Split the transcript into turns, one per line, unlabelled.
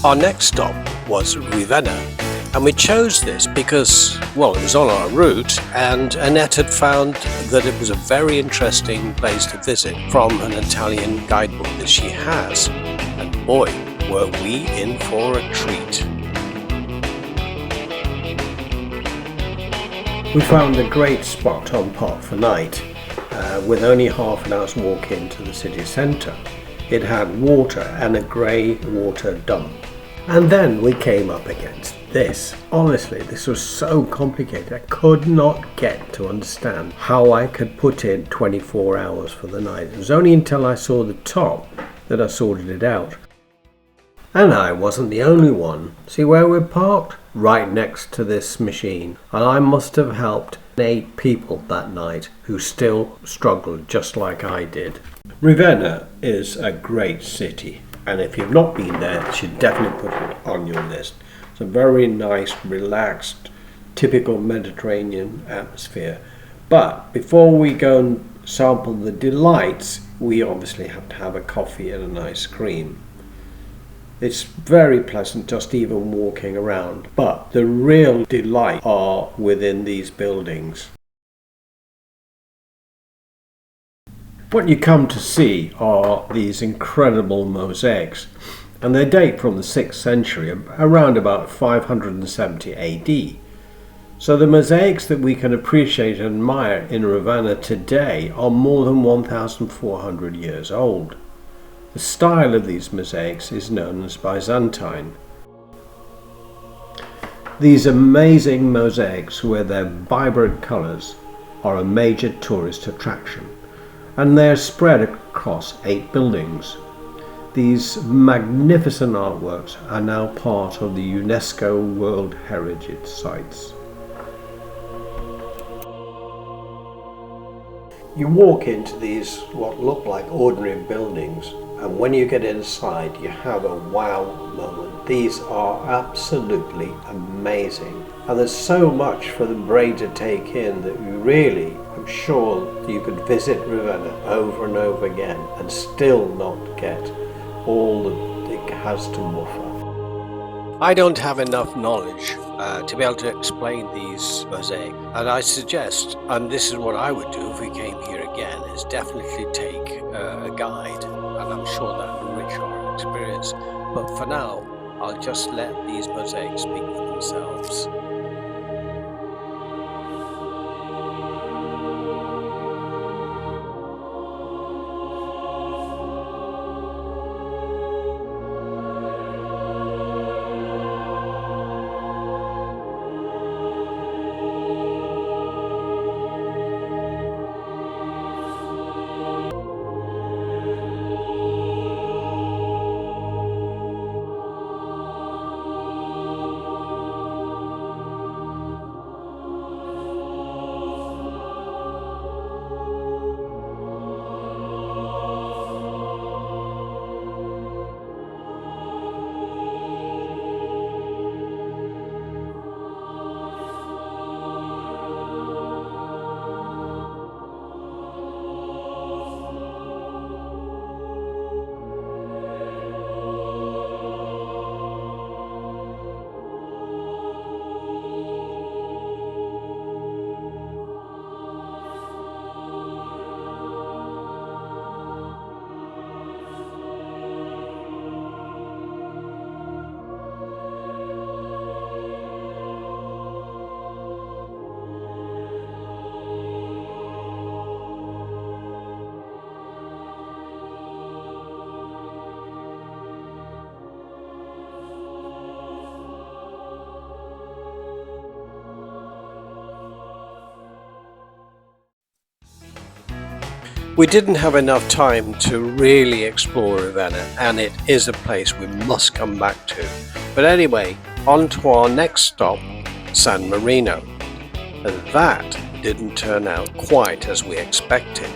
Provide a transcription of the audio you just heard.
Our next stop was Ravenna, and we chose this because, well, it was on our route and Annette had found that it was a very interesting place to visit from an Italian guidebook that she has. And boy, were we in for a treat. We found a great spot on Park for Night with only half an hour's walk into the city centre. It had water and a grey water dump. And then we came up against this. Honestly, this was so complicated. I could not get to understand how I could put in 24 hours for the night. It was only until I saw the top that I sorted it out. And I wasn't the only one. See where we're parked? Right next to this machine. And I must have helped 8 people that night who still struggled just like I did. Ravenna is a great city, and if you've not been there, you should definitely put it on your list. It's a very nice, relaxed, typical Mediterranean atmosphere. But before we go and sample the delights, we obviously have to have a coffee and an ice cream. It's very pleasant just even walking around, but the real delight are within these buildings. What you come to see are these incredible mosaics, and they date from the 6th century, around about 570 AD. So the mosaics that we can appreciate and admire in Ravenna today are more than 1,400 years old. The style of these mosaics is known as Byzantine. These amazing mosaics with their vibrant colours are a major tourist attraction, and they are spread across 8 buildings. These magnificent artworks are now part of the UNESCO World Heritage Sites. You walk into these what look like ordinary buildings, and when you get inside you have a wow moment. These are absolutely amazing, and there's so much for the brain to take in that you really, I'm sure you could visit Ravenna over and over again and still not get all that it has to offer. I don't have enough knowledge to be able to explain these mosaics, and I suggest, and this is what I would do if we came here again, is definitely take a guide, and I'm sure that will enrich our experience. But for now, I'll just let these mosaics speak for themselves. We didn't have enough time to really explore Ravenna, and it is a place we must come back to. But anyway, on to our next stop, San Marino. And that didn't turn out quite as we expected.